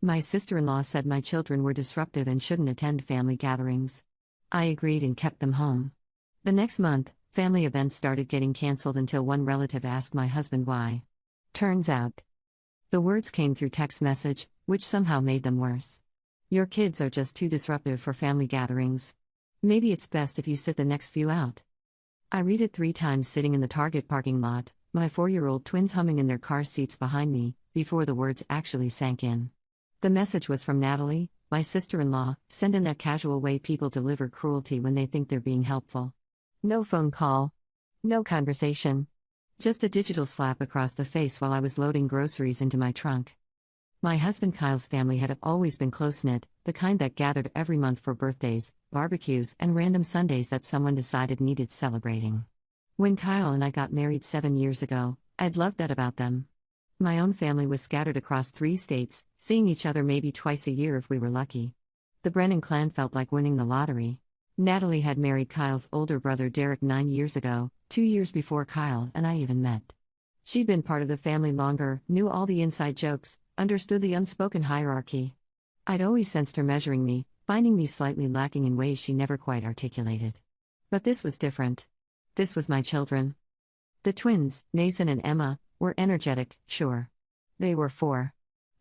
My sister-in-law said my children were disruptive and shouldn't attend family gatherings. I agreed and kept them home. The next month, family events started getting cancelled until one relative asked my husband why. Turns out, the words came through text message, which somehow made them worse. Your kids are just too disruptive for family gatherings. Maybe it's best if you sit the next few out. I read it 3 times sitting in the Target parking lot, my 4-year-old twins humming in their car seats behind me, before the words actually sank in. The message was from Natalie, my sister-in-law, sent in that casual way people deliver cruelty when they think they're being helpful. No phone call. No conversation. Just a digital slap across the face while I was loading groceries into my trunk. My husband Kyle's family had always been close-knit, the kind that gathered every month for birthdays, barbecues, and random Sundays that someone decided needed celebrating. When Kyle and I got married 7 years ago, I'd loved that about them. My own family was scattered across 3 states, seeing each other maybe twice a year if we were lucky. The Brennan clan felt like winning the lottery. Natalie had married Kyle's older brother Derek 9 years ago, 2 years before Kyle and I even met. She'd been part of the family longer, knew all the inside jokes, understood the unspoken hierarchy. I'd always sensed her measuring me, finding me slightly lacking in ways she never quite articulated. But this was different. This was my children. The twins, Mason and Emma, were energetic, sure. They were 4.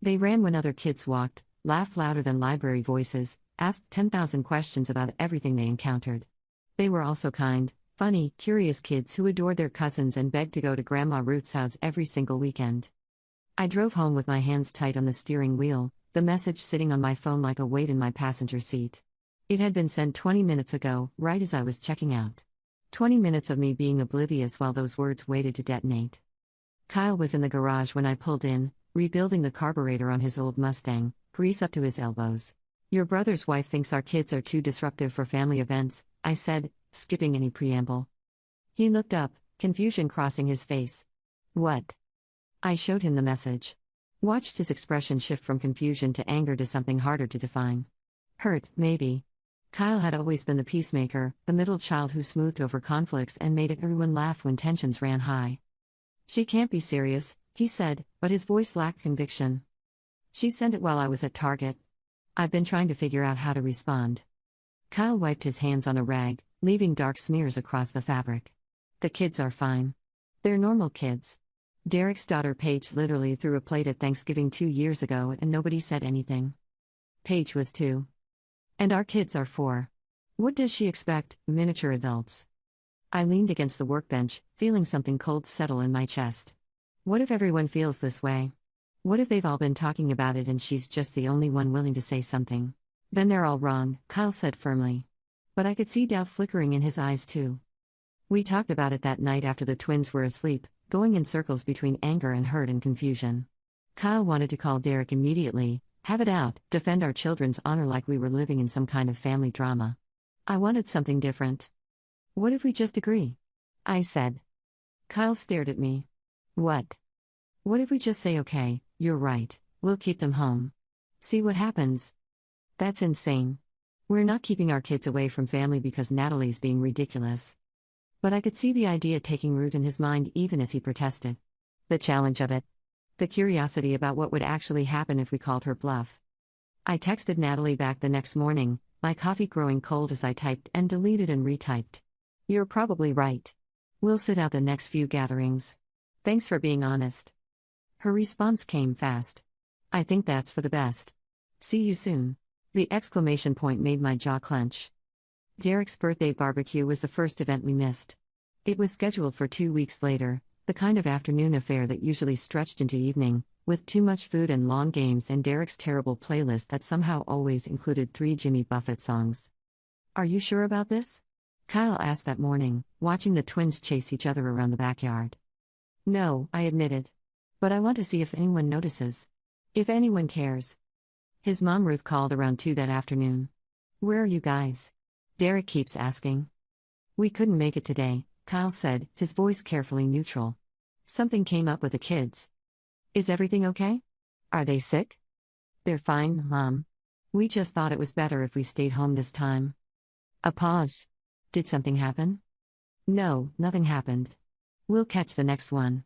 They ran when other kids walked, laughed louder than library voices, asked 10,000 questions about everything they encountered. They were also kind, funny, curious kids who adored their cousins and begged to go to Grandma Ruth's house every single weekend. I drove home with my hands tight on the steering wheel, the message sitting on my phone like a weight in my passenger seat. It had been sent 20 minutes ago, right as I was checking out. 20 minutes of me being oblivious while those words waited to detonate. Kyle was in the garage when I pulled in, rebuilding the carburetor on his old Mustang, grease up to his elbows. Your brother's wife thinks our kids are too disruptive for family events, I said, skipping any preamble. He looked up, confusion crossing his face. What? I showed him the message. Watched his expression shift from confusion to anger to something harder to define. Hurt, maybe. Kyle had always been the peacemaker, the middle child who smoothed over conflicts and made everyone laugh when tensions ran high. She can't be serious, he said, but his voice lacked conviction. She sent it while I was at Target. I've been trying to figure out how to respond. Kyle wiped his hands on a rag, leaving dark smears across the fabric. The kids are fine. They're normal kids. Derek's daughter Paige literally threw a plate at Thanksgiving 2 years ago and nobody said anything. Paige was 2. And our kids are 4. What does she expect, miniature adults? I leaned against the workbench, feeling something cold settle in my chest. What if everyone feels this way? What if they've all been talking about it and she's just the only one willing to say something? Then they're all wrong, Kyle said firmly. But I could see doubt flickering in his eyes too. We talked about it that night after the twins were asleep, going in circles between anger and hurt and confusion. Kyle wanted to call Derek immediately, have it out, defend our children's honor like we were living in some kind of family drama. I wanted something different. What if we just agree? I said. Kyle stared at me. What? What if we just say okay, you're right, we'll keep them home. See what happens. That's insane. We're not keeping our kids away from family because Natalie's being ridiculous. But I could see the idea taking root in his mind even as he protested. The challenge of it. The curiosity about what would actually happen if we called her bluff. I texted Natalie back the next morning, my coffee growing cold as I typed and deleted and retyped. You're probably right. We'll sit out the next few gatherings. Thanks for being honest. Her response came fast. I think that's for the best. See you soon. The exclamation point made my jaw clench. Derek's birthday barbecue was the first event we missed. It was scheduled for 2 weeks later, the kind of afternoon affair that usually stretched into evening, with too much food and long games and Derek's terrible playlist that somehow always included 3 Jimmy Buffett songs. Are you sure about this? Kyle asked that morning, watching the twins chase each other around the backyard. No, I admitted. But I want to see if anyone notices. If anyone cares. His mom Ruth called around 2 that afternoon. Where are you guys? Derek keeps asking. We couldn't make it today, Kyle said, his voice carefully neutral. Something came up with the kids. Is everything okay? Are they sick? They're fine, Mom. We just thought it was better if we stayed home this time. A pause. Did something happen? No, nothing happened. We'll catch the next one.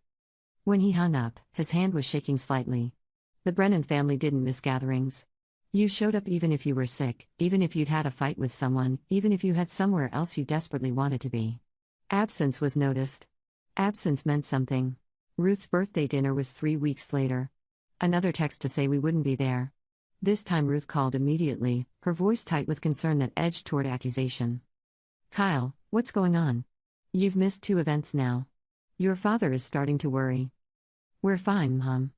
When he hung up, his hand was shaking slightly. The Brennan family didn't miss gatherings. You showed up even if you were sick, even if you'd had a fight with someone, even if you had somewhere else you desperately wanted to be. Absence was noticed. Absence meant something. Ruth's birthday dinner was 3 weeks later. Another text to say we wouldn't be there. This time Ruth called immediately, her voice tight with concern that edged toward accusation. Kyle, what's going on? You've missed 2 events now. Your father is starting to worry. We're fine, Mom.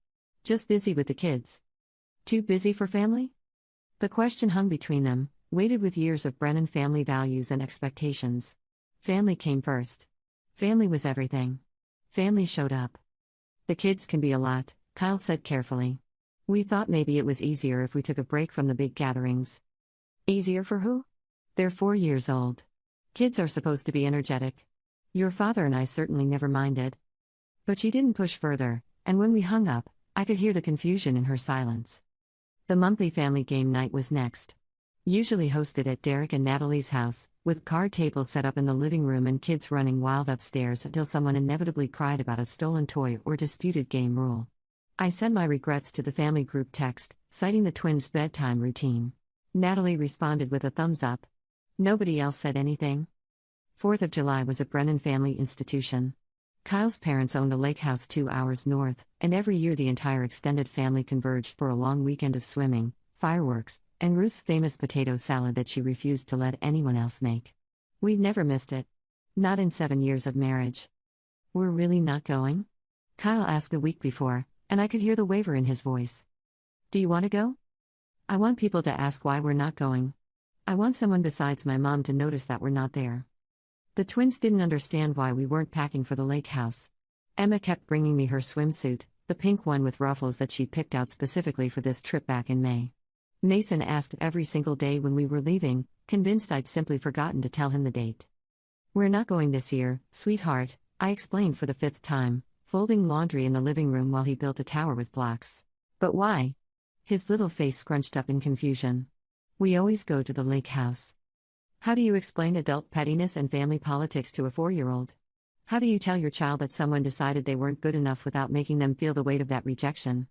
Just busy with the kids. Too busy for family? The question hung between them, weighted with years of Brennan family values and expectations. Family came first. Family was everything. Family showed up. The kids can be a lot, Kyle said carefully. We thought maybe it was easier if we took a break from the big gatherings. Easier for who? They're 4 years old. Kids are supposed to be energetic. Your father and I certainly never minded. But she didn't push further, and when we hung up, I could hear the confusion in her silence. The monthly family game night was next. Usually hosted at Derek and Natalie's house, with card tables set up in the living room and kids running wild upstairs until someone inevitably cried about a stolen toy or disputed game rule. I sent my regrets to the family group text, citing the twins' bedtime routine. Natalie responded with a thumbs up. Nobody else said anything. 4th of July was a Brennan family institution. Kyle's parents owned a lake house 2 hours north, and every year the entire extended family converged for a long weekend of swimming, fireworks, and Ruth's famous potato salad that she refused to let anyone else make. We'd never missed it. Not in 7 years of marriage. We're really not going? Kyle asked a week before, and I could hear the waver in his voice. Do you want to go? I want people to ask why we're not going. I want someone besides my mom to notice that we're not there. The twins didn't understand why we weren't packing for the lake house. Emma kept bringing me her swimsuit, the pink one with ruffles that she picked out specifically for this trip back in May. Mason asked every single day when we were leaving, convinced I'd simply forgotten to tell him the date. We're not going this year, sweetheart, I explained for the 5th time, folding laundry in the living room while he built a tower with blocks. But why? His little face scrunched up in confusion. We always go to the lake house. How do you explain adult pettiness and family politics to a 4-year-old? How do you tell your child that someone decided they weren't good enough without making them feel the weight of that rejection?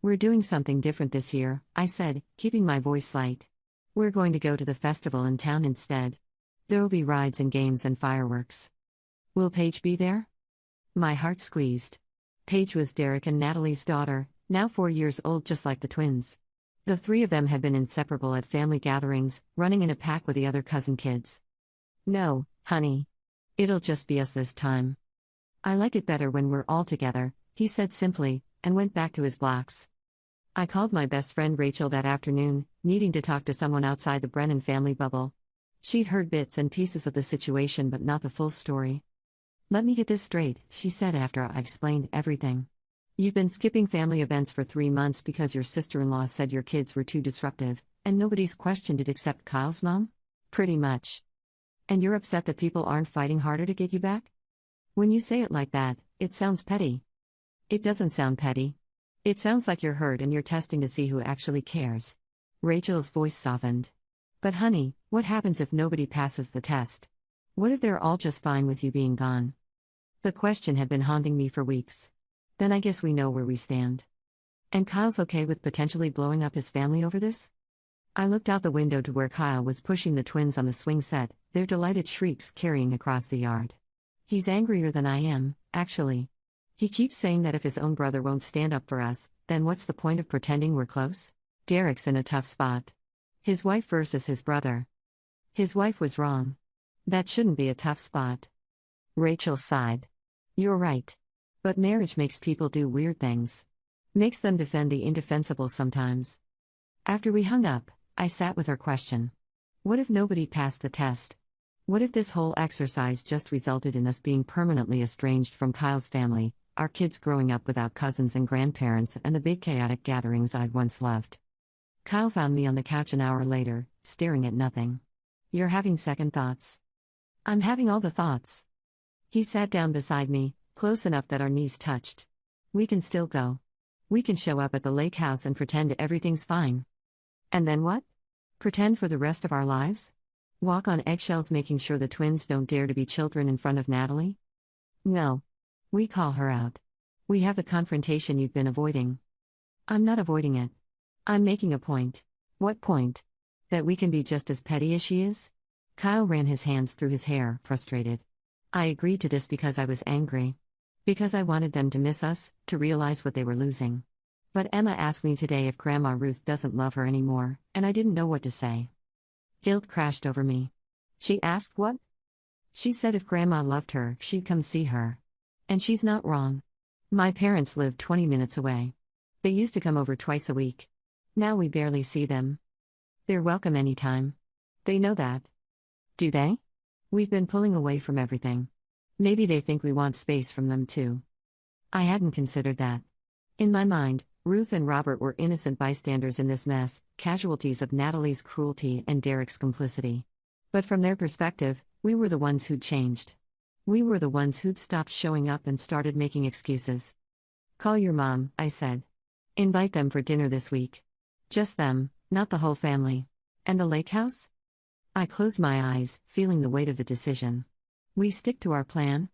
We're doing something different this year, I said, keeping my voice light. We're going to go to the festival in town instead. There'll be rides and games and fireworks. Will Paige be there? My heart squeezed. Paige was Derek and Natalie's daughter, now 4 years old just like the twins. The 3 of them had been inseparable at family gatherings, running in a pack with the other cousin kids. No, honey. It'll just be us this time. I like it better when we're all together, he said simply, and went back to his blocks. I called my best friend Rachel that afternoon, needing to talk to someone outside the Brennan family bubble. She'd heard bits and pieces of the situation but not the full story. Let me get this straight, she said after I explained everything. You've been skipping family events for 3 months because your sister-in-law said your kids were too disruptive, and nobody's questioned it except Kyle's mom? Pretty much. And you're upset that people aren't fighting harder to get you back? When you say it like that, it sounds petty. It doesn't sound petty. It sounds like you're hurt and you're testing to see who actually cares. Rachel's voice softened. But honey, what happens if nobody passes the test? What if they're all just fine with you being gone? The question had been haunting me for weeks. Then I guess we know where we stand. And Kyle's okay with potentially blowing up his family over this? I looked out the window to where Kyle was pushing the twins on the swing set, their delighted shrieks carrying across the yard. He's angrier than I am, actually. He keeps saying that if his own brother won't stand up for us, then what's the point of pretending we're close? Derek's in a tough spot. His wife versus his brother. His wife was wrong. That shouldn't be a tough spot. Rachel sighed. You're right. But marriage makes people do weird things. Makes them defend the indefensible sometimes. After we hung up, I sat with her question. What if nobody passed the test? What if this whole exercise just resulted in us being permanently estranged from Kyle's family, our kids growing up without cousins and grandparents and the big chaotic gatherings I'd once loved? Kyle found me on the couch an hour later, staring at nothing. You're having second thoughts. I'm having all the thoughts. He sat down beside me, close enough that our knees touched. We can still go. We can show up at the lake house and pretend everything's fine. And then what? Pretend for the rest of our lives? Walk on eggshells making sure the twins don't dare to be children in front of Natalie? No. We call her out. We have the confrontation you've been avoiding. I'm not avoiding it. I'm making a point. What point? That we can be just as petty as she is? Kyle ran his hands through his hair, frustrated. I agreed to this because I was angry. Because I wanted them to miss us, to realize what they were losing. But Emma asked me today if Grandma Ruth doesn't love her anymore, and I didn't know what to say. Guilt crashed over me. She asked what? She said if Grandma loved her, she'd come see her. And she's not wrong. My parents live 20 minutes away. They used to come over twice a week. Now we barely see them. They're welcome anytime. They know that. Do they? We've been pulling away from everything. Maybe they think we want space from them too. I hadn't considered that. In my mind, Ruth and Robert were innocent bystanders in this mess, casualties of Natalie's cruelty and Derek's complicity. But from their perspective, we were the ones who'd changed. We were the ones who'd stopped showing up and started making excuses. Call your mom, I said. Invite them for dinner this week. Just them, not the whole family. And the lake house? I closed my eyes, feeling the weight of the decision. We stick to our plan?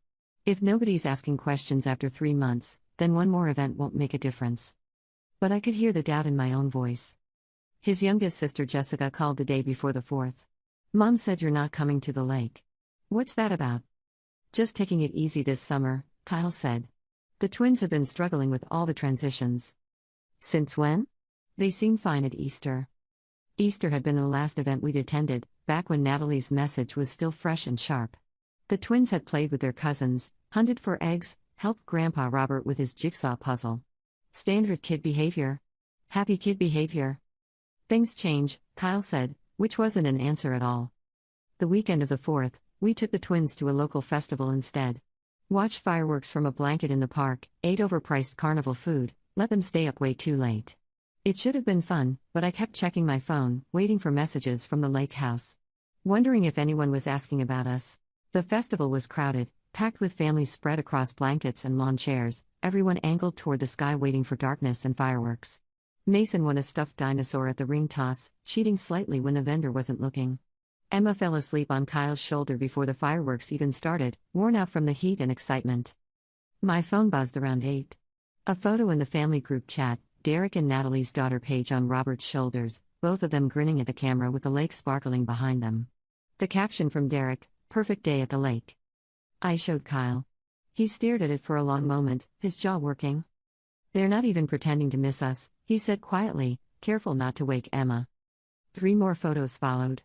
If nobody's asking questions after 3 months, then one more event won't make a difference. But I could hear the doubt in my own voice. His youngest sister Jessica called the day before the 4th. Mom said you're not coming to the lake. What's that about? Just taking it easy this summer, Kyle said. The twins have been struggling with all the transitions. Since when? They seemed fine at Easter. Easter had been the last event we'd attended, back when Natalie's message was still fresh and sharp. The twins had played with their cousins, hunted for eggs, helped Grandpa Robert with his jigsaw puzzle. Standard kid behavior. Happy kid behavior. Things change, Kyle said, which wasn't an answer at all. The weekend of the 4th, we took the twins to a local festival instead. Watched fireworks from a blanket in the park, ate overpriced carnival food, let them stay up way too late. It should have been fun, but I kept checking my phone, waiting for messages from the lake house. Wondering if anyone was asking about us. The festival was crowded, packed with families spread across blankets and lawn chairs, everyone angled toward the sky waiting for darkness and fireworks. Mason won a stuffed dinosaur at the ring toss, cheating slightly when the vendor wasn't looking. Emma fell asleep on Kyle's shoulder before the fireworks even started, worn out from the heat and excitement. My phone buzzed around 8. A photo in the family group chat, Derek and Natalie's daughter Paige on Robert's shoulders, both of them grinning at the camera with the lake sparkling behind them. The caption from Derek, "Perfect day at the lake." I showed Kyle. He stared at it for a long moment, his jaw working. They're not even pretending to miss us, he said quietly, careful not to wake Emma. 3 more photos followed.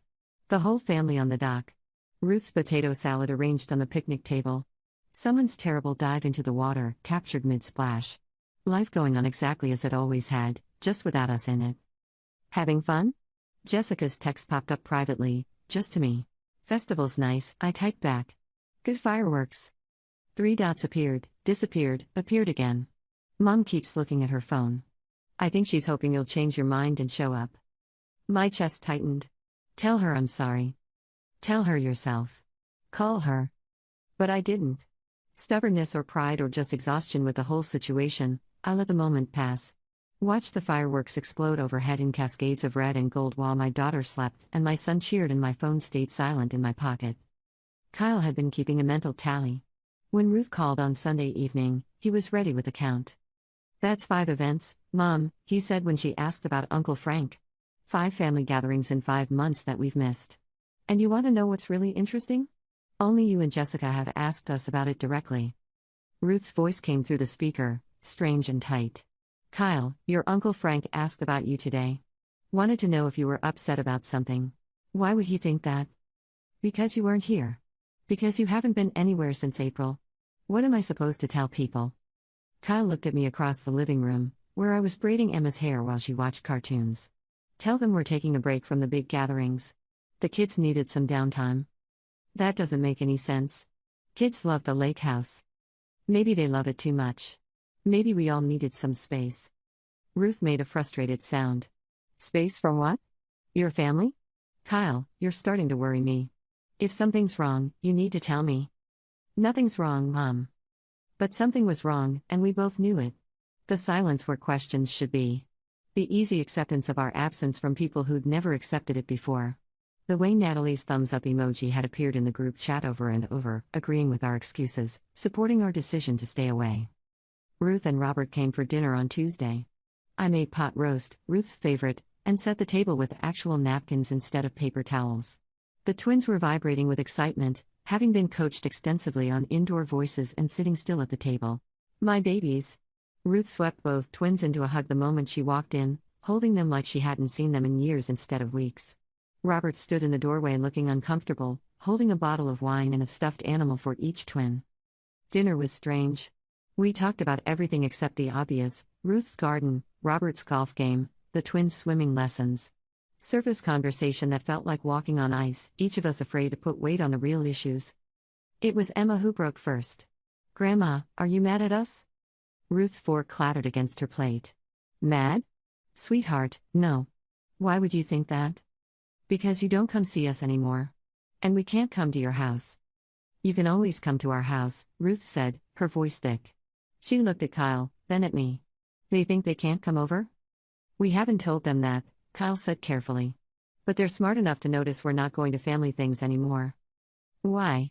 The whole family on the dock. Ruth's potato salad arranged on the picnic table. Someone's terrible dive into the water, captured mid-splash. Life going on exactly as it always had, just without us in it. Having fun? Jessica's text popped up privately, just to me. Festival's nice, I typed back. Good fireworks. 3 dots appeared, disappeared, appeared again. Mom keeps looking at her phone. I think she's hoping you'll change your mind and show up. My chest tightened. Tell her I'm sorry. Tell her yourself. Call her. But I didn't. Stubbornness or pride or just exhaustion with the whole situation, I let the moment pass. Watched the fireworks explode overhead in cascades of red and gold while my daughter slept and my son cheered and my phone stayed silent in my pocket. Kyle had been keeping a mental tally. When Ruth called on Sunday evening, he was ready with a count. That's 5 events, Mom, he said when she asked about Uncle Frank. 5 family gatherings in 5 months that we've missed. And you want to know what's really interesting? Only you and Jessica have asked us about it directly. Ruth's voice came through the speaker, strange and tight. Kyle, your Uncle Frank asked about you today. Wanted to know if you were upset about something. Why would he think that? Because you weren't here. Because you haven't been anywhere since April. What am I supposed to tell people? Kyle looked at me across the living room, where I was braiding Emma's hair while she watched cartoons. Tell them we're taking a break from the big gatherings. The kids needed some downtime. That doesn't make any sense. Kids love the lake house. Maybe they love it too much. Maybe we all needed some space. Ruth made a frustrated sound. Space from what? Your family? Kyle, you're starting to worry me. If something's wrong, you need to tell me. Nothing's wrong, Mom. But something was wrong, and we both knew it. The silence where questions should be. The easy acceptance of our absence from people who'd never accepted it before. The way Natalie's thumbs up emoji had appeared in the group chat over and over, agreeing with our excuses, supporting our decision to stay away. Ruth and Robert came for dinner on Tuesday. I made pot roast, Ruth's favorite, and set the table with actual napkins instead of paper towels. The twins were vibrating with excitement, having been coached extensively on indoor voices and sitting still at the table. My babies. Ruth swept both twins into a hug the moment she walked in, holding them like she hadn't seen them in years instead of weeks. Robert stood in the doorway looking uncomfortable, holding a bottle of wine and a stuffed animal for each twin. Dinner was strange. We talked about everything except the obvious: Ruth's garden, Robert's golf game, the twins' swimming lessons. Surface conversation that felt like walking on ice, each of us afraid to put weight on the real issues. It was Emma who broke first. "Grandma, are you mad at us?" Ruth's fork clattered against her plate. "Mad? Sweetheart, no. Why would you think that?" "Because you don't come see us anymore. And we can't come to your house." "You can always come to our house," Ruth said, her voice thick. She looked at Kyle, then at me. "They think they can't come over?" "We haven't told them that," Kyle said carefully. "But they're smart enough to notice we're not going to family things anymore." "Why?"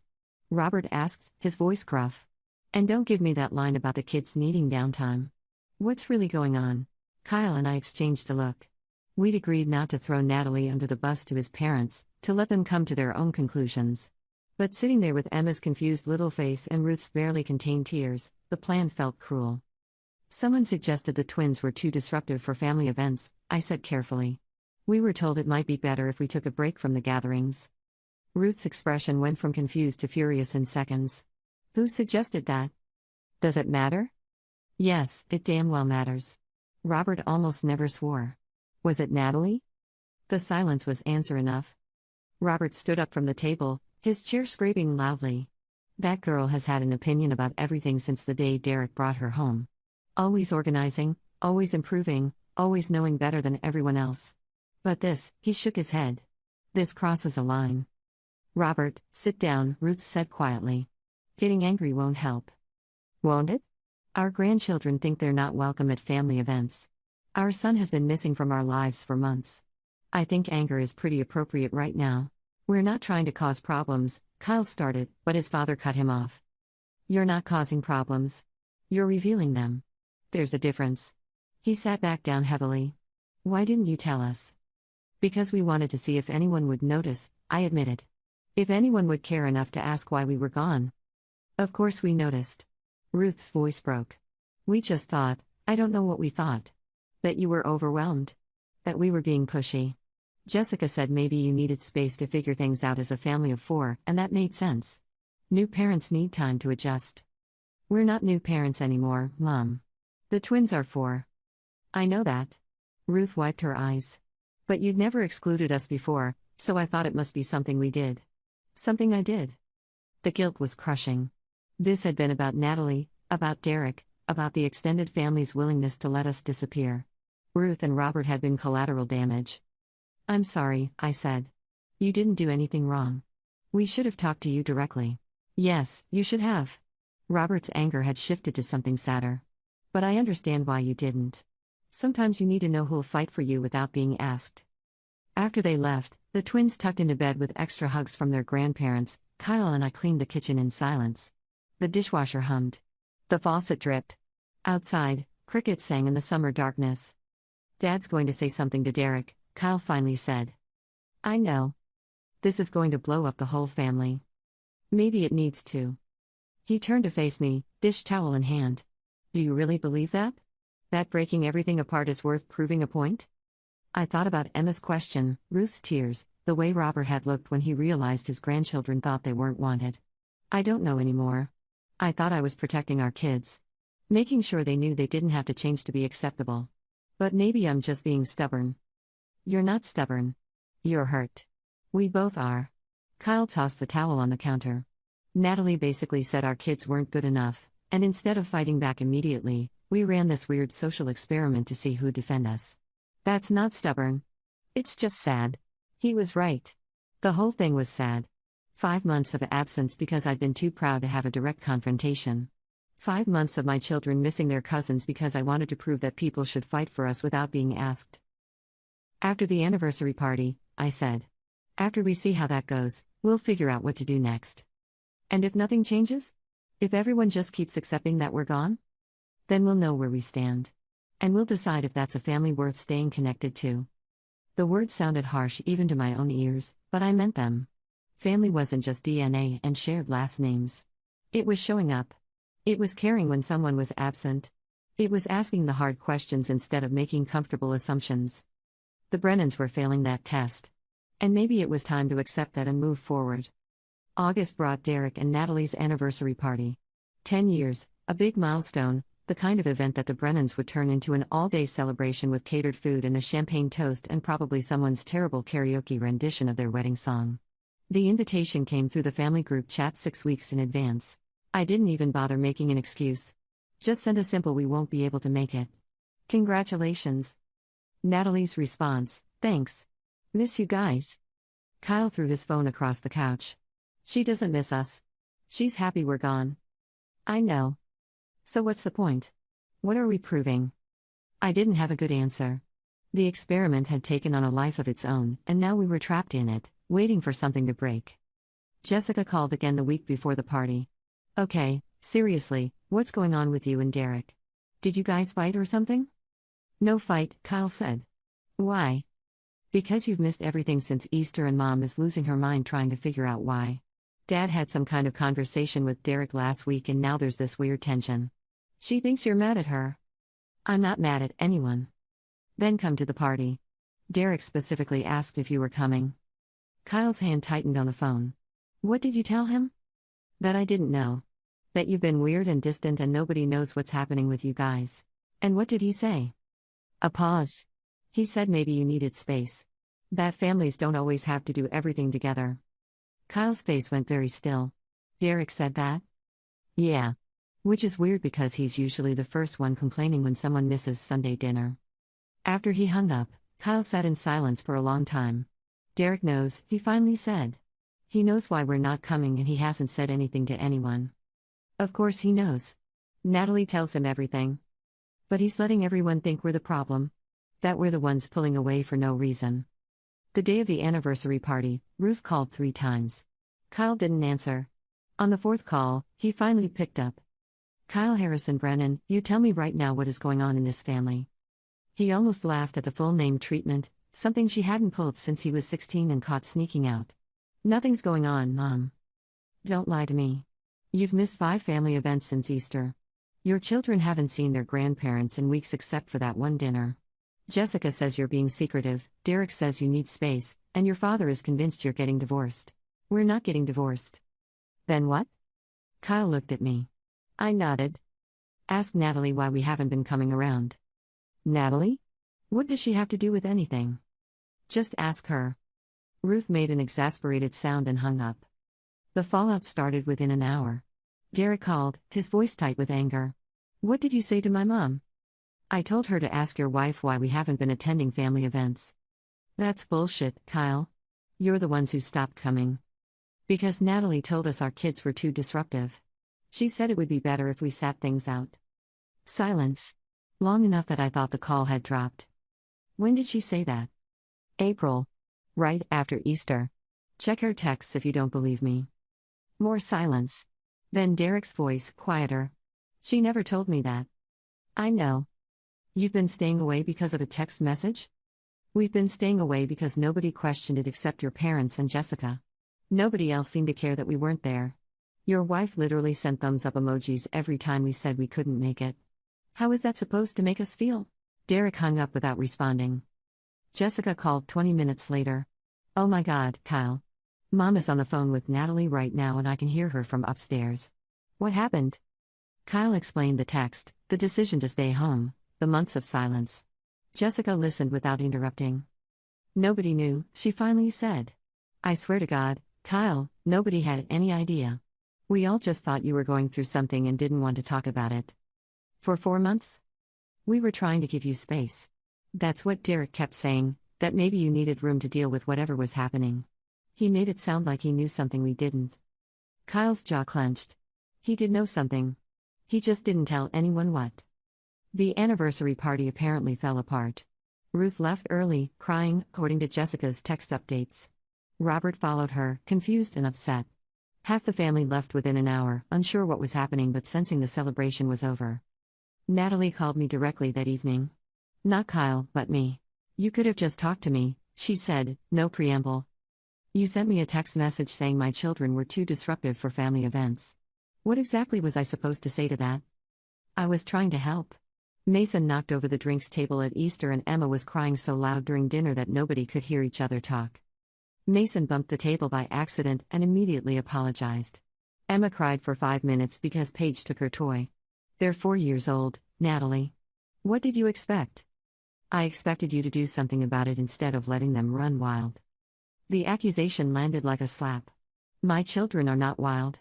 Robert asked, his voice gruff. "And don't give me that line about the kids needing downtime. What's really going on?" Kyle and I exchanged a look. We'd agreed not to throw Natalie under the bus to his parents, to let them come to their own conclusions. But sitting there with Emma's confused little face and Ruth's barely contained tears, the plan felt cruel. "Someone suggested the twins were too disruptive for family events," I said carefully. "We were told it might be better if we took a break from the gatherings." Ruth's expression went from confused to furious in seconds. "Who suggested that? Does it matter?" "Yes, it damn well matters." Robert almost never swore. "Was it Natalie?" The silence was answer enough. Robert stood up from the table, his chair scraping loudly. "That girl has had an opinion about everything since the day Derek brought her home. Always organizing, always improving, always knowing better than everyone else. But this," he shook his head. "This crosses a line." "Robert, sit down," Ruth said quietly. "Getting angry won't help." "Won't it? Our grandchildren think they're not welcome at family events. Our son has been missing from our lives for months. I think anger is pretty appropriate right now. We're not trying to cause problems," Kyle started, but his father cut him off. "You're not causing problems. You're revealing them. There's a difference." He sat back down heavily. "Why didn't you tell us?" "Because we wanted to see if anyone would notice," I admitted. "If anyone would care enough to ask why we were gone." "Of course we noticed." Ruth's voice broke. "We just thought, I don't know what we thought. That you were overwhelmed. That we were being pushy. Jessica said maybe you needed space to figure things out as a family of 4, and that made sense. New parents need time to adjust." "We're not new parents anymore, Mom. The twins are 4. "I know that." Ruth wiped her eyes. "But you'd never excluded us before, so I thought it must be something we did." "Something I did." The guilt was crushing. This had been about Natalie, about Derek, about the extended family's willingness to let us disappear. Ruth and Robert had been collateral damage. "I'm sorry," I said. "You didn't do anything wrong. We should have talked to you directly." "Yes, you should have." Robert's anger had shifted to something sadder. "But I understand why you didn't. Sometimes you need to know who'll fight for you without being asked." After they left, the twins tucked into bed with extra hugs from their grandparents. Kyle and I cleaned the kitchen in silence. The dishwasher hummed. The faucet dripped. Outside, crickets sang in the summer darkness. "Dad's going to say something to Derek," Kyle finally said. "I know. This is going to blow up the whole family. Maybe it needs to." He turned to face me, dish towel in hand. "Do you really believe that? That breaking everything apart is worth proving a point?" I thought about Emma's question, Ruth's tears, the way Robert had looked when he realized his grandchildren thought they weren't wanted. I don't know anymore. I thought I was protecting our kids. Making sure they knew they didn't have to change to be acceptable. But maybe I'm just being stubborn. "You're not stubborn. You're hurt. We both are." Kyle tossed the towel on the counter. "Natalie basically said our kids weren't good enough, and instead of fighting back immediately, we ran this weird social experiment to see who'd defend us. That's not stubborn. It's just sad." He was right. The whole thing was sad. 5 months of absence because I'd been too proud to have a direct confrontation. 5 months of my children missing their cousins because I wanted to prove that people should fight for us without being asked. "After the anniversary party," I said. "After we see how that goes, we'll figure out what to do next. And if nothing changes? If everyone just keeps accepting that we're gone? Then we'll know where we stand." And we'll decide if that's a family worth staying connected to. The words sounded harsh even to my own ears, but I meant them. Family wasn't just DNA and shared last names. It was showing up. It was caring when someone was absent. It was asking the hard questions instead of making comfortable assumptions. The Brennans were failing that test. And maybe it was time to accept that and move forward. August brought Derek and Natalie's anniversary party. 10 years, a big milestone, the kind of event that the Brennans would turn into an all-day celebration with catered food and a champagne toast and probably someone's terrible karaoke rendition of their wedding song. The invitation came through the family group chat 6 weeks in advance. I didn't even bother making an excuse. Just sent a simple "we won't be able to make it. Congratulations." Natalie's response: "Thanks. Miss you guys." Kyle threw his phone across the couch. "She doesn't miss us. She's happy we're gone." "I know. So what's the point? What are we proving?" I didn't have a good answer. The experiment had taken on a life of its own, and now we were trapped in it, waiting for something to break. Jessica called again the week before the party. "Okay, seriously, what's going on with you and Derek? Did you guys fight or something?" "No fight," Kyle said. "Why?" "Because you've missed everything since Easter and Mom is losing her mind trying to figure out why. Dad had some kind of conversation with Derek last week and now there's this weird tension. She thinks you're mad at her." "I'm not mad at anyone." "Then come to the party. Derek specifically asked if you were coming." Kyle's hand tightened on the phone. "What did you tell him?" "That I didn't know. That you've been weird and distant and nobody knows what's happening with you guys." "And what did he say?" A pause. "He said maybe you needed space. That families don't always have to do everything together." Kyle's face went very still. "Derek said that?" "Yeah. Which is weird because he's usually the first one complaining when someone misses Sunday dinner." After he hung up, Kyle sat in silence for a long time. "Derek knows," he finally said. "He knows why we're not coming and he hasn't said anything to anyone." "Of course he knows. Natalie tells him everything. But he's letting everyone think we're the problem. That we're the ones pulling away for no reason." The day of the anniversary party, Ruth called 3 times. Kyle didn't answer. On the 4th call, he finally picked up. "Kyle Harrison Brennan, you tell me right now what is going on in this family." He almost laughed at the full name treatment, something she hadn't pulled since he was 16 and caught sneaking out. "Nothing's going on, Mom." "Don't lie to me. You've missed 5 family events since Easter. Your children haven't seen their grandparents in weeks except for that one dinner. Jessica says you're being secretive, Derek says you need space, and your father is convinced you're getting divorced." "We're not getting divorced." "Then what?" Kyle looked at me. I nodded. "Ask Natalie why we haven't been coming around." "Natalie? What does she have to do with anything?" "Just ask her." Ruth made an exasperated sound and hung up. The fallout started within an hour. Derek called, his voice tight with anger. "What did you say to my mom?" "I told her to ask your wife why we haven't been attending family events." "That's bullshit, Kyle. You're the ones who stopped coming. Because Natalie told us our kids were too disruptive. She said it would be better if we sat things out." Silence. Long enough that I thought the call had dropped. "When did she say that?" "April. Right after Easter. Check her texts if you don't believe me." More silence. Then Derek's voice, quieter. "She never told me that." "I know. You've been staying away because of a text message?" "We've been staying away because nobody questioned it except your parents and Jessica. Nobody else seemed to care that we weren't there. Your wife literally sent thumbs up emojis every time we said we couldn't make it. How is that supposed to make us feel?" Derek hung up without responding. Jessica called 20 minutes later. "Oh my God, Kyle. Mom is on the phone with Natalie right now and I can hear her from upstairs." "What happened?" Kyle explained the text, the decision to stay home, the months of silence. Jessica listened without interrupting. "Nobody knew," she finally said. "I swear to God, Kyle, nobody had any idea. We all just thought you were going through something and didn't want to talk about it. For 4 months? We were trying to give you space. That's what Derek kept saying, that maybe you needed room to deal with whatever was happening. He made it sound like he knew something we didn't." Kyle's jaw clenched. He did know something. He just didn't tell anyone what. The anniversary party apparently fell apart. Ruth left early, crying, according to Jessica's text updates. Robert followed her, confused and upset. Half the family left within an hour, unsure what was happening but sensing the celebration was over. Natalie called me directly that evening. Not Kyle, but me. You could have just talked to me, she said, no preamble. You sent me a text message saying my children were too disruptive for family events. What exactly was I supposed to say to that? I was trying to help. Mason knocked over the drinks table at Easter and Emma was crying so loud during dinner that nobody could hear each other talk. Mason bumped the table by accident and immediately apologized. Emma cried for 5 minutes because Paige took her toy. They're 4 years old, Natalie. What did you expect? I expected you to do something about it instead of letting them run wild. The accusation landed like a slap. My children are not wild.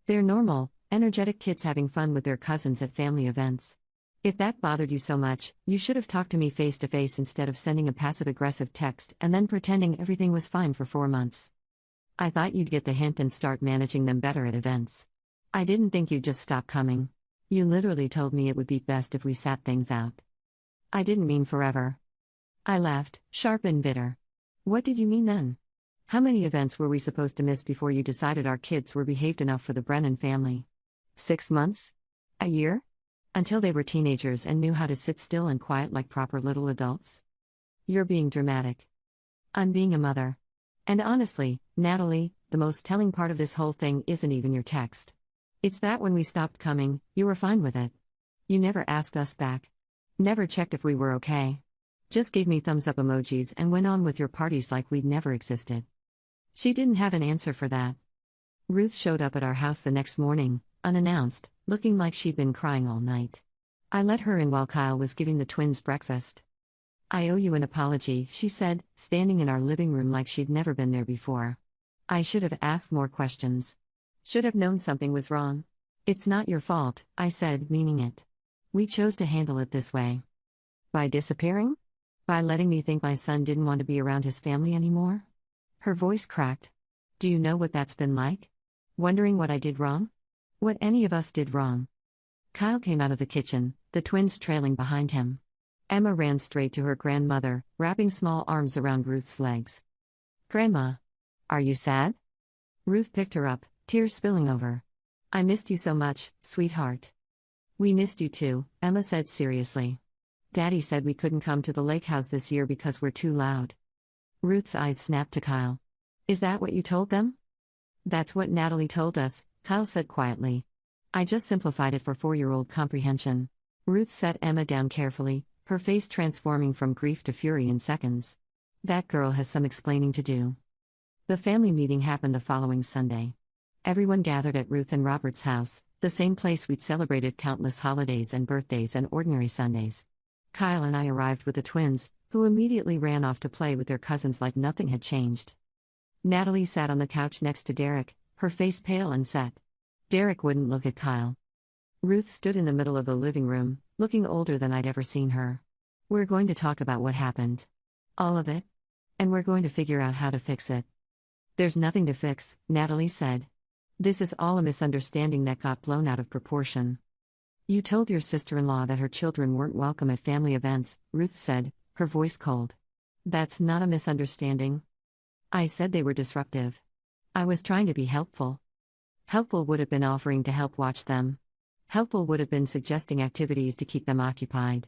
They're normal, energetic kids having fun with their cousins at family events. If that bothered you so much, you should have talked to me face to face instead of sending a passive-aggressive text and then pretending everything was fine for 4 months. I thought you'd get the hint and start managing them better at events. I didn't think you'd just stop coming. You literally told me it would be best if we sat things out. I didn't mean forever. I laughed, sharp and bitter. What did you mean then? How many events were we supposed to miss before you decided our kids were behaved enough for the Brennan family? 6 months? A year? Until they were teenagers and knew how to sit still and quiet like proper little adults? You're being dramatic. I'm being a mother. And honestly, Natalie, the most telling part of this whole thing isn't even your text. It's that when we stopped coming, you were fine with it. You never asked us back. Never checked if we were okay. Just gave me thumbs up emojis and went on with your parties like we'd never existed. She didn't have an answer for that. Ruth showed up at our house the next morning, unannounced, looking like she'd been crying all night. I let her in while Kyle was giving the twins breakfast. I owe you an apology, she said, standing in our living room like she'd never been there before. I should have asked more questions. Should have known something was wrong. It's not your fault, I said, meaning it. We chose to handle it this way. By disappearing? By letting me think my son didn't want to be around his family anymore? Her voice cracked. Do you know what that's been like? Wondering what I did wrong? What any of us did wrong. Kyle came out of the kitchen, the twins trailing behind him. Emma ran straight to her grandmother, wrapping small arms around Ruth's legs. Grandma. Are you sad? Ruth picked her up, tears spilling over. I missed you so much, sweetheart. We missed you too, Emma said seriously. Daddy said we couldn't come to the lake house this year because we're too loud. Ruth's eyes snapped to Kyle. Is that what you told them? That's what Natalie told us, Kyle said quietly. I just simplified it for 4-year-old comprehension. Ruth set Emma down carefully, her face transforming from grief to fury in seconds. That girl has some explaining to do. The family meeting happened the following Sunday. Everyone gathered at Ruth and Robert's house, the same place we'd celebrated countless holidays and birthdays and ordinary Sundays. Kyle and I arrived with the twins, who immediately ran off to play with their cousins like nothing had changed. Natalie sat on the couch next to Derek, her face pale and set. Derek wouldn't look at Kyle. Ruth stood in the middle of the living room, looking older than I'd ever seen her. We're going to talk about what happened. All of it. And we're going to figure out how to fix it. There's nothing to fix, Natalie said. This is all a misunderstanding that got blown out of proportion. You told your sister-in-law that her children weren't welcome at family events, Ruth said, her voice cold. That's not a misunderstanding. I said they were disruptive. I was trying to be helpful. Helpful would have been offering to help watch them. Helpful would have been suggesting activities to keep them occupied.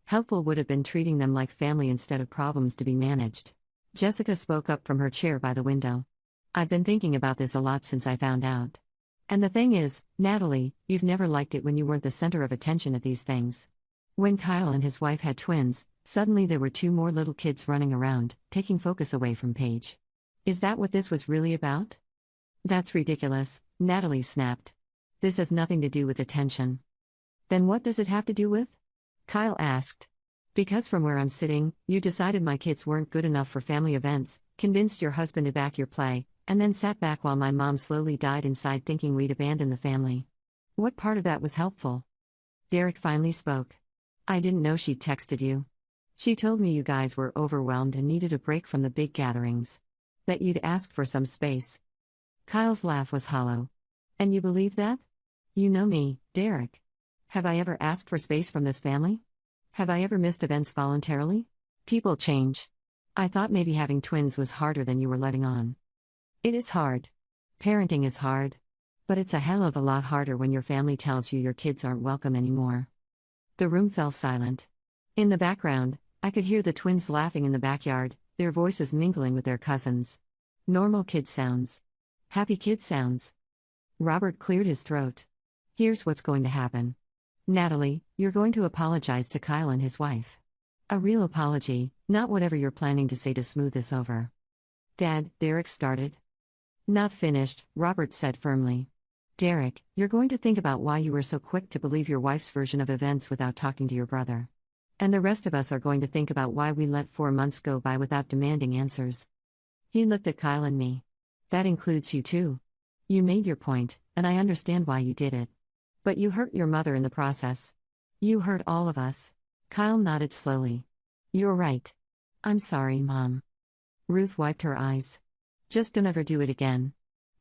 Helpful would have been treating them like family instead of problems to be managed. Jessica spoke up from her chair by the window. I've been thinking about this a lot since I found out. And the thing is, Natalie, you've never liked it when you weren't the center of attention at these things. When Kyle and his wife had twins, suddenly there were 2 more little kids running around, taking focus away from Paige. Is that what this was really about? That's ridiculous, Natalie snapped. This has nothing to do with attention. Then what does it have to do with? Kyle asked. Because from where I'm sitting, you decided my kids weren't good enough for family events, convinced your husband to back your play, and then sat back while my mom slowly died inside thinking we'd abandon the family. What part of that was helpful? Derek finally spoke. I didn't know she'd texted you. She told me you guys were overwhelmed and needed a break from the big gatherings. That you'd asked for some space. Kyle's laugh was hollow. And you believe that? You know me, Derek. Have I ever asked for space from this family? Have I ever missed events voluntarily? People change. I thought maybe having twins was harder than you were letting on. It is hard. Parenting is hard. But it's a hell of a lot harder when your family tells you your kids aren't welcome anymore. The room fell silent. In the background, I could hear the twins laughing in the backyard, their voices mingling with their cousins. Normal kid sounds. Happy kid sounds. Robert cleared his throat. Here's what's going to happen. Natalie, you're going to apologize to Kyle and his wife. A real apology, not whatever you're planning to say to smooth this over. Dad, Derek started. Not finished, Robert said firmly. Derek, you're going to think about why you were so quick to believe your wife's version of events without talking to your brother. And the rest of us are going to think about why we let 4 months go by without demanding answers. He looked at Kyle and me. That includes you too. You made your point, and I understand why you did it. But you hurt your mother in the process. You hurt all of us. Kyle nodded slowly. You're right. I'm sorry, Mom. Ruth wiped her eyes. Just don't ever do it again.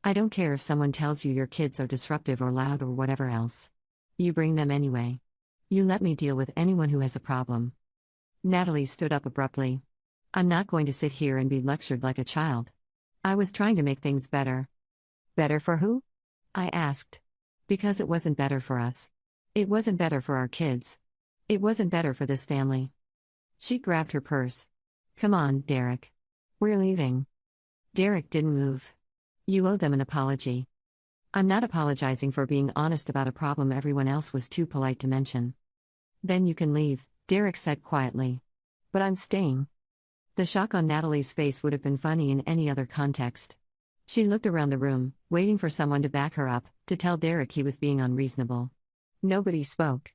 I don't care if someone tells you your kids are disruptive or loud or whatever else. You bring them anyway. You let me deal with anyone who has a problem. Natalie stood up abruptly. I'm not going to sit here and be lectured like a child. I was trying to make things better. Better for who? I asked. Because it wasn't better for us. It wasn't better for our kids. It wasn't better for this family. She grabbed her purse. Come on, Derek. We're leaving. Derek didn't move. You owe them an apology. I'm not apologizing for being honest about a problem everyone else was too polite to mention. Then you can leave, Derek said quietly. But I'm staying. The shock on Natalie's face would have been funny in any other context. She looked around the room, waiting for someone to back her up, to tell Derek he was being unreasonable. Nobody spoke.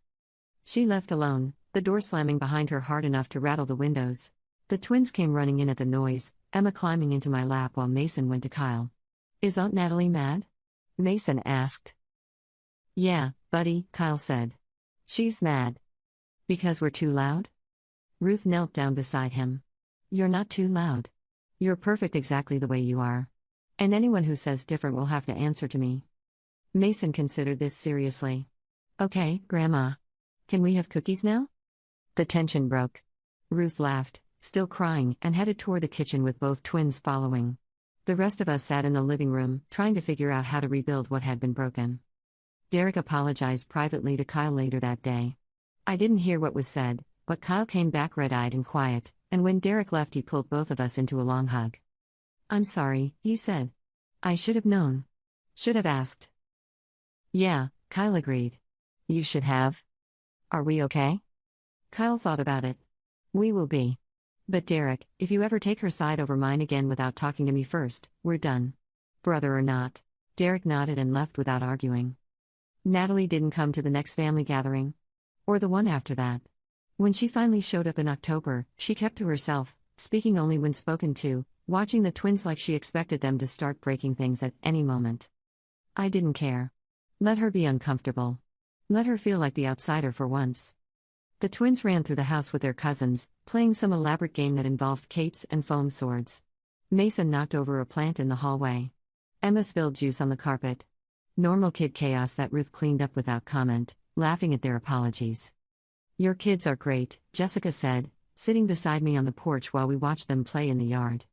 She left alone, the door slamming behind her hard enough to rattle the windows. The twins came running in at the noise, Emma climbing into my lap while Mason went to Kyle. Is Aunt Natalie mad? Mason asked. Yeah, buddy, Kyle said. She's mad. Because we're too loud? Ruth knelt down beside him. You're not too loud. You're perfect exactly the way you are. And anyone who says different will have to answer to me. Mason considered this seriously. Okay, Grandma. Can we have cookies now? The tension broke. Ruth laughed, still crying, and headed toward the kitchen with both twins following. The rest of us sat in the living room, trying to figure out how to rebuild what had been broken. Derek apologized privately to Kyle later that day. I didn't hear what was said, but Kyle came back red-eyed and quiet, and when Derek left he pulled both of us into a long hug. I'm sorry, he said. I should have known. Should have asked. Yeah, Kyle agreed. You should have. Are we okay? Kyle thought about it. We will be. But Derek, if you ever take her side over mine again without talking to me first, we're done. Brother or not. Derek nodded and left without arguing. Natalie didn't come to the next family gathering. Or the one after that. When she finally showed up in October, she kept to herself, speaking only when spoken to, watching the twins like she expected them to start breaking things at any moment. I didn't care. Let her be uncomfortable. Let her feel like the outsider for once. The twins ran through the house with their cousins, playing some elaborate game that involved capes and foam swords. Mason knocked over a plant in the hallway. Emma spilled juice on the carpet. Normal kid chaos that Ruth cleaned up without comment, laughing at their apologies. Your kids are great, Jessica said, sitting beside me on the porch while we watched them play in the yard.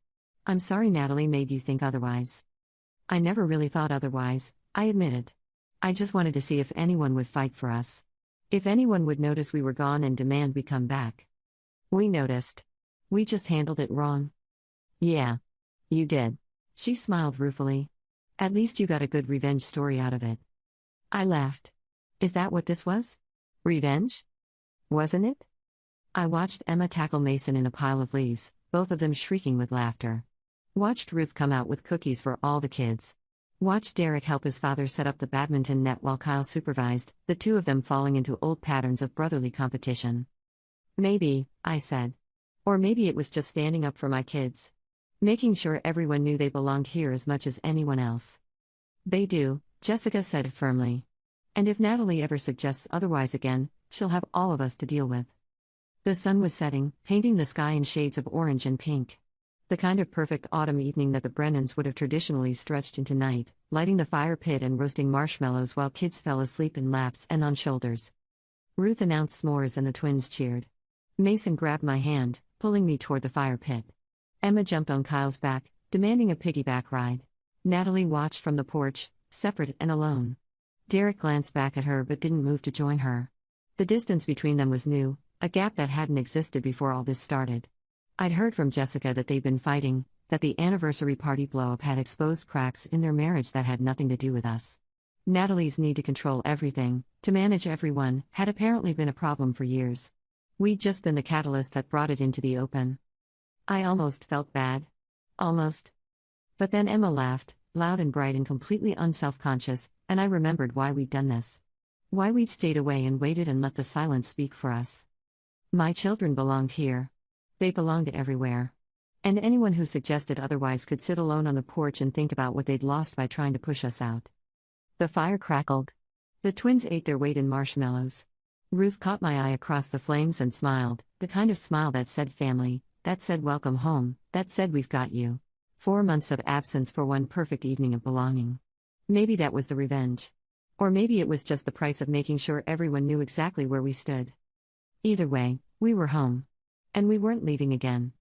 I'm sorry Natalie made you think otherwise. I never really thought otherwise, I admitted. I just wanted to see if anyone would fight for us. If anyone would notice we were gone and demand we come back. We noticed. We just handled it wrong. Yeah. You did. She smiled ruefully. At least you got a good revenge story out of it. I laughed. Is that what this was? Revenge? Wasn't it? I watched Emma tackle Mason in a pile of leaves, both of them shrieking with laughter. Watched Ruth come out with cookies for all the kids. Watched Derek help his father set up the badminton net while Kyle supervised, the two of them falling into old patterns of brotherly competition. Maybe, I said. Or maybe it was just standing up for my kids. Making sure everyone knew they belonged here as much as anyone else. They do, Jessica said firmly. And if Natalie ever suggests otherwise again, she'll have all of us to deal with. The sun was setting, painting the sky in shades of orange and pink. The kind of perfect autumn evening that the Brennans would have traditionally stretched into night, lighting the fire pit and roasting marshmallows while kids fell asleep in laps and on shoulders. Ruth announced s'mores and the twins cheered. Mason grabbed my hand, pulling me toward the fire pit. Emma jumped on Kyle's back, demanding a piggyback ride. Natalie watched from the porch, separate and alone. Derek glanced back at her but didn't move to join her. The distance between them was new, a gap that hadn't existed before all this started. I'd heard from Jessica that they'd been fighting, that the anniversary party blow-up had exposed cracks in their marriage that had nothing to do with us. Natalie's need to control everything, to manage everyone, had apparently been a problem for years. We'd just been the catalyst that brought it into the open. I almost felt bad. Almost. But then Emma laughed, loud and bright and completely unself-conscious, and I remembered why we'd done this. Why we'd stayed away and waited and let the silence speak for us. My children belonged here. They belonged everywhere. And anyone who suggested otherwise could sit alone on the porch and think about what they'd lost by trying to push us out. The fire crackled. The twins ate their weight in marshmallows. Ruth caught my eye across the flames and smiled, the kind of smile that said family, that said welcome home, that said we've got you. 4 months of absence for one perfect evening of belonging. Maybe that was the revenge. Or maybe it was just the price of making sure everyone knew exactly where we stood. Either way, we were home. And we weren't leaving again.